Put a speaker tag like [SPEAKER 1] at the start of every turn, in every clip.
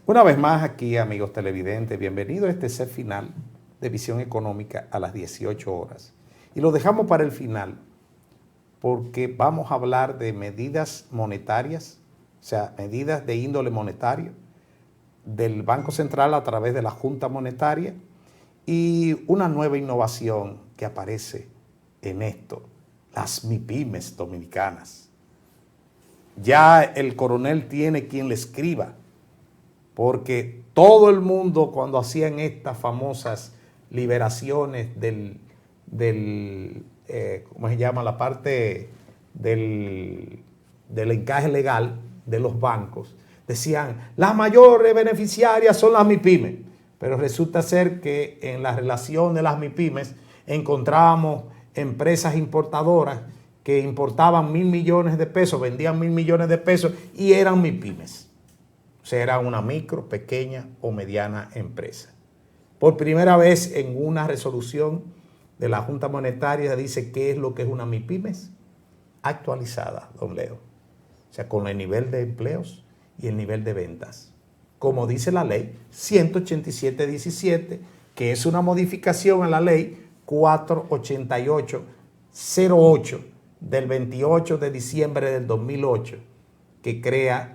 [SPEAKER 1] Una vez más aquí, amigos televidentes, bienvenidos a este set final de Visión Económica a las 18 horas. Y lo dejamos para el final porque vamos a hablar de medidas monetarias, o sea, medidas de índole monetario del Banco Central a través de la Junta Monetaria y una nueva innovación que aparece en esto, las MIPYMES dominicanas. Ya el coronel tiene quien le escriba, porque todo el mundo cuando hacían estas famosas liberaciones ¿cómo se llama? La parte del encaje legal de los bancos, decían, las mayores beneficiarias son las MIPYMES, pero resulta ser que en la relación de las MIPYMES encontrábamos empresas importadoras que importaban 1.000 millones de pesos, vendían 1.000 millones de pesos y eran MIPYMES. O sea, era una micro, pequeña o mediana empresa. Por primera vez en una resolución de la Junta Monetaria dice qué es lo que es una MIPYMES actualizada, don Leo. O sea, con el nivel de empleos y el nivel de ventas. Como dice la ley 187-17, que es una modificación a la ley 488-08 del 28 de diciembre del 2008, que crea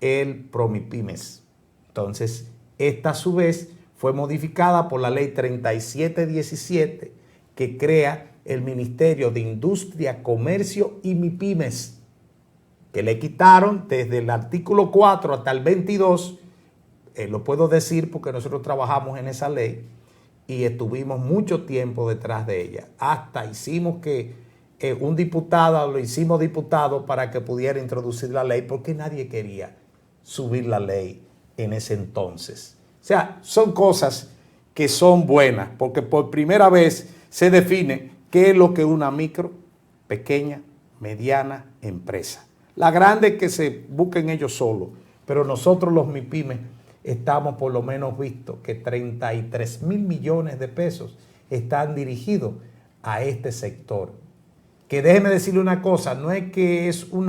[SPEAKER 1] el PROMIPYMES. Entonces, esta a su vez fue modificada por la ley 3717 que crea el Ministerio de Industria, Comercio y MIPYMES, que le quitaron desde el artículo 4 hasta el 22, lo puedo decir porque nosotros trabajamos en esa ley y estuvimos mucho tiempo detrás de ella. Hasta hicimos que un diputado, lo hicimos diputado para que pudiera introducir la ley porque nadie quería subir la ley en ese entonces. O sea, son cosas que son buenas porque por primera vez se define qué es lo que es una micro, pequeña, mediana empresa. La grande es que se busquen ellos solos, pero nosotros los MIPYMES estamos por lo menos visto que 33.000 millones de pesos están dirigidos a este sector. Que déjeme decirle una cosa, no es que es un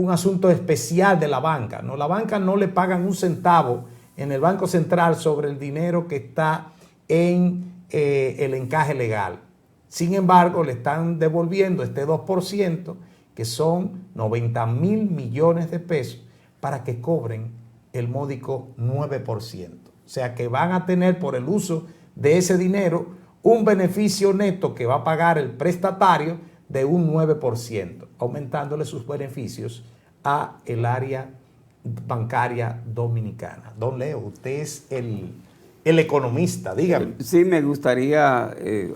[SPEAKER 1] asunto especial de la banca. No, la banca no le pagan un centavo en el Banco Central sobre el dinero que está en el encaje legal. Sin embargo, le están devolviendo este 2%, que son 90.000 millones de pesos, para que cobren el módico 9%. O sea que van a tener por el uso de ese dinero un beneficio neto que va a pagar el prestatario de un 9%, aumentándole sus beneficios a el área bancaria dominicana. Don Leo, usted es el economista, dígame.
[SPEAKER 2] Sí, me gustaría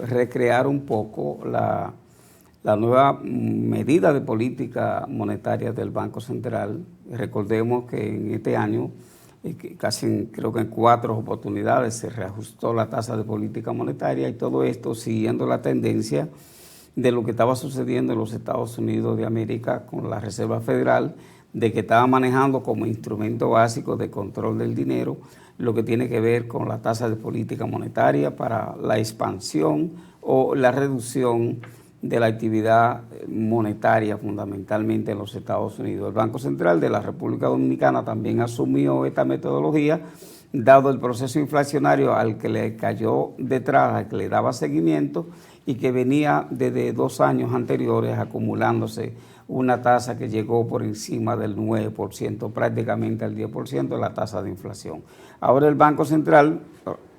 [SPEAKER 2] recrear un poco la nueva medida de política monetaria del Banco Central. Recordemos que en este año, creo que en 4 oportunidades se reajustó la tasa de política monetaria y todo esto siguiendo la tendencia de lo que estaba sucediendo en los Estados Unidos de América con la Reserva Federal, de que estaba manejando como instrumento básico de control del dinero lo que tiene que ver con la tasa de política monetaria para la expansión o la reducción de la actividad monetaria fundamentalmente en los Estados Unidos. El Banco Central de la República Dominicana también asumió esta metodología, dado el proceso inflacionario al que le cayó detrás, al que le daba seguimiento y que venía desde 2 años anteriores acumulándose una tasa que llegó por encima del 9%, prácticamente al 10% de la tasa de inflación. Ahora el Banco Central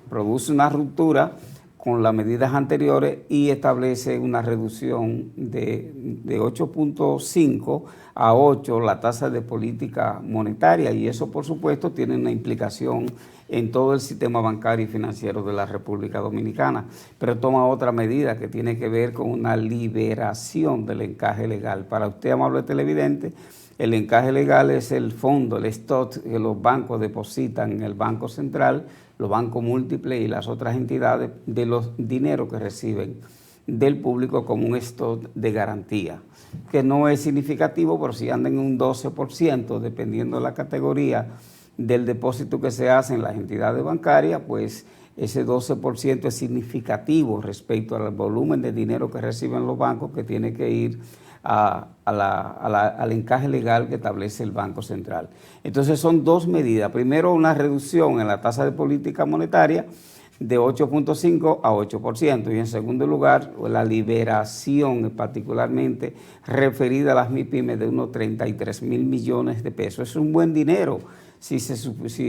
[SPEAKER 2] produce una ruptura con las medidas anteriores y establece una reducción de 8.5 a 8 la tasa de política monetaria, y eso por supuesto tiene una implicación en todo el sistema bancario y financiero de la República Dominicana, pero toma otra medida que tiene que ver con una liberación del encaje legal. Para usted, amable televidente, el encaje legal es el fondo, el stock que los bancos depositan en el Banco Central, los bancos múltiples y las otras entidades, de los dineros que reciben del público como un stock de garantía, que no es significativo, pero si anda en un 12%, dependiendo de la categoría del depósito que se hace en las entidades bancarias, pues ese 12% es significativo respecto al volumen de dinero que reciben los bancos, que tiene que ir al encaje legal que establece el Banco Central. Entonces son dos medidas. Primero, una reducción en la tasa de política monetaria de 8.5 a 8%, y en segundo lugar, la liberación particularmente referida a las MIPYMES de unos 33,000 millones de pesos. Es un buen dinero si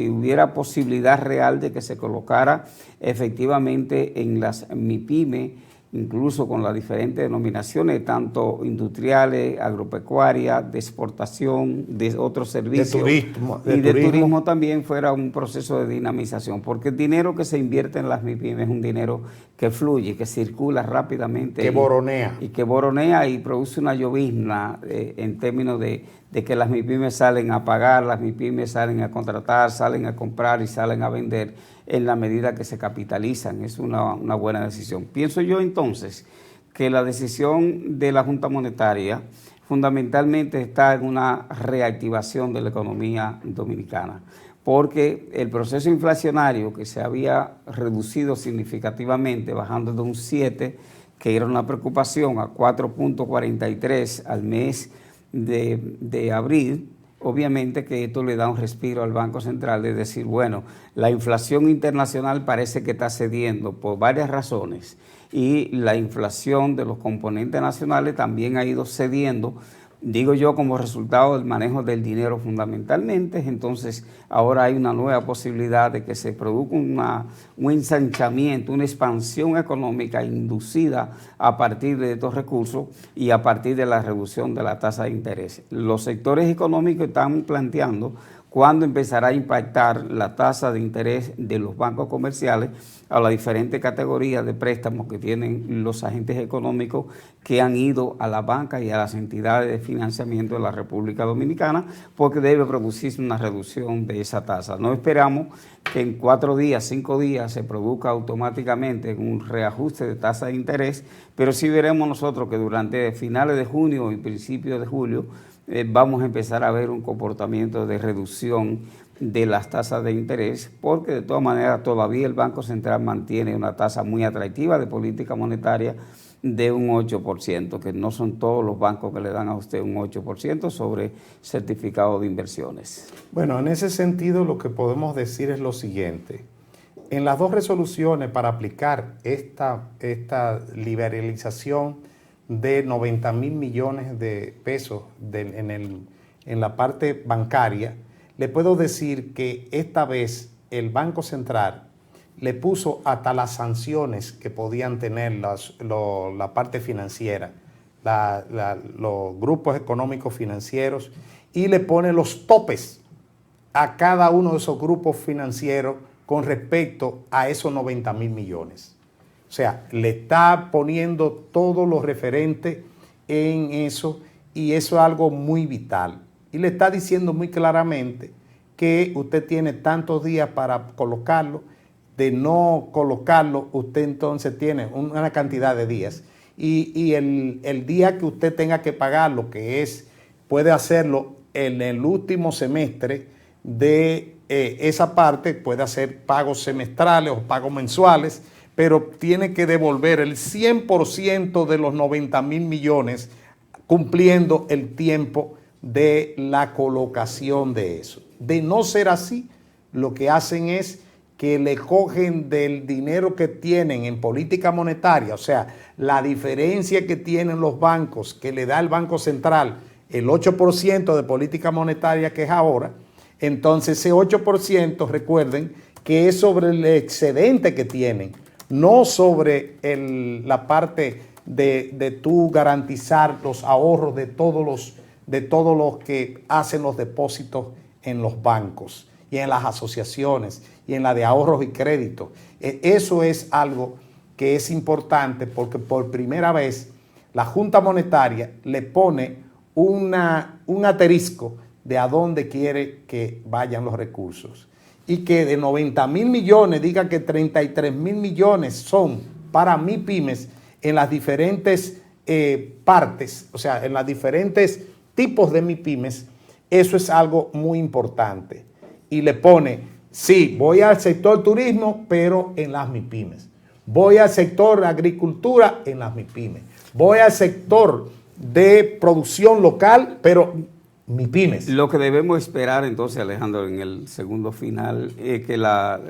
[SPEAKER 2] hubiera posibilidad real de que se colocara efectivamente en las MIPYMES, incluso con las diferentes denominaciones, tanto industriales, agropecuarias, de exportación, de otros servicios. De turismo también fuera un proceso de dinamización, porque el dinero que se invierte en las MIPYMES es un dinero que fluye, que circula rápidamente.
[SPEAKER 1] Que boronea.
[SPEAKER 2] Y que boronea y produce una llovizna en términos de que las MIPYMES salen a pagar, las MIPYMES salen a contratar, salen a comprar y salen a vender en la medida que se capitalizan. Es una buena decisión. Pienso yo entonces que la decisión de la Junta Monetaria fundamentalmente está en una reactivación de la economía dominicana, porque el proceso inflacionario que se había reducido significativamente, bajando de un 7, que era una preocupación, a 4.43 al mes de abril, obviamente que esto le da un respiro al Banco Central de decir, bueno, la inflación internacional parece que está cediendo por varias razones y la inflación de los componentes nacionales también ha ido cediendo, digo yo, como resultado del manejo del dinero fundamentalmente. Entonces ahora hay una nueva posibilidad de que se produzca un ensanchamiento, una expansión económica inducida a partir de estos recursos y a partir de la reducción de la tasa de interés. Los sectores económicos están planteando cuándo empezará a impactar la tasa de interés de los bancos comerciales a las diferentes categorías de préstamos que tienen los agentes económicos que han ido a la banca y a las entidades de financiamiento de la República Dominicana, porque debe producirse una reducción de esa tasa. No esperamos que en 4 días, 5 días se produzca automáticamente un reajuste de tasa de interés, pero sí veremos nosotros que durante finales de junio y principios de julio vamos a empezar a ver un comportamiento de reducción de las tasas de interés, porque de todas maneras todavía el Banco Central mantiene una tasa muy atractiva de política monetaria de un 8%, que no son todos los bancos que le dan a usted un 8% sobre certificado de inversiones.
[SPEAKER 1] Bueno, en ese sentido lo que podemos decir es lo siguiente. En las dos resoluciones para aplicar esta liberalización de 90,000 millones de pesos en la parte bancaria, le puedo decir que esta vez el Banco Central le puso hasta las sanciones que podían tener la parte financiera, los grupos económicos financieros, y le pone los topes a cada uno de esos grupos financieros con respecto a esos 90,000 millones. O sea, le está poniendo todo lo referente en eso, y eso es algo muy vital. Y le está diciendo muy claramente que usted tiene tantos días para colocarlo. De no colocarlo, usted entonces tiene una cantidad de días. Y el día que usted tenga que pagarlo, puede hacerlo en el último semestre de esa parte, puede hacer pagos semestrales o pagos mensuales, pero tiene que devolver el 100% de los 90,000 millones cumpliendo el tiempo de la colocación de eso. De no ser así, lo que hacen es que le cogen del dinero que tienen en política monetaria, o sea, la diferencia que tienen los bancos, que le da el Banco Central, el 8% de política monetaria que es ahora. Entonces ese 8%, recuerden que es sobre el excedente que tienen, no sobre la parte de tú garantizar los ahorros de todos los que hacen los depósitos en los bancos y en las asociaciones y en la de ahorros y créditos. Eso es algo que es importante, porque por primera vez la Junta Monetaria le pone un asterisco de a dónde quiere que vayan los recursos, y que de 90,000 millones diga que 33,000 millones son para MIPYMES en las diferentes partes, o sea, en los diferentes tipos de MIPYMES. Eso es algo muy importante. Y le pone, sí, voy al sector turismo, pero en las MIPYMES. Voy al sector agricultura, en las MIPYMES. Voy al sector de producción local, pero MIPYMES.
[SPEAKER 2] Lo que debemos esperar entonces, Alejandro, en el segundo final, es que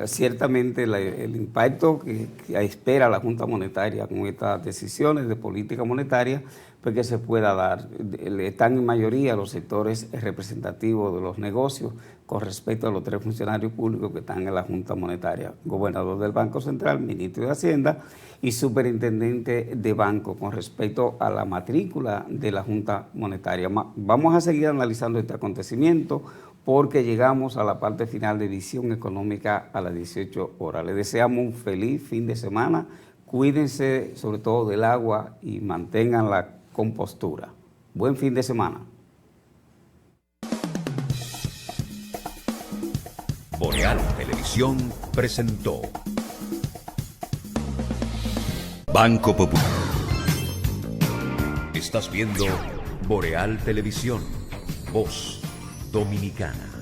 [SPEAKER 2] ciertamente el impacto que espera la Junta Monetaria con estas decisiones de política monetaria, pues que se pueda dar. Están en mayoría los sectores representativos de los negocios con respecto a los 3 funcionarios públicos que están en la Junta Monetaria: gobernador del Banco Central, ministro de Hacienda y superintendente de banco, con respecto a la matrícula de la Junta Monetaria. Vamos a seguir analizando este acontecimiento porque llegamos a la parte final de Visión Económica a las 18 horas. Les deseamos un feliz fin de semana. Cuídense sobre todo del agua y mantengan la compostura. Buen fin de semana.
[SPEAKER 3] Boreal Televisión presentó Banco Popular. Estás viendo Boreal Televisión, voz dominicana.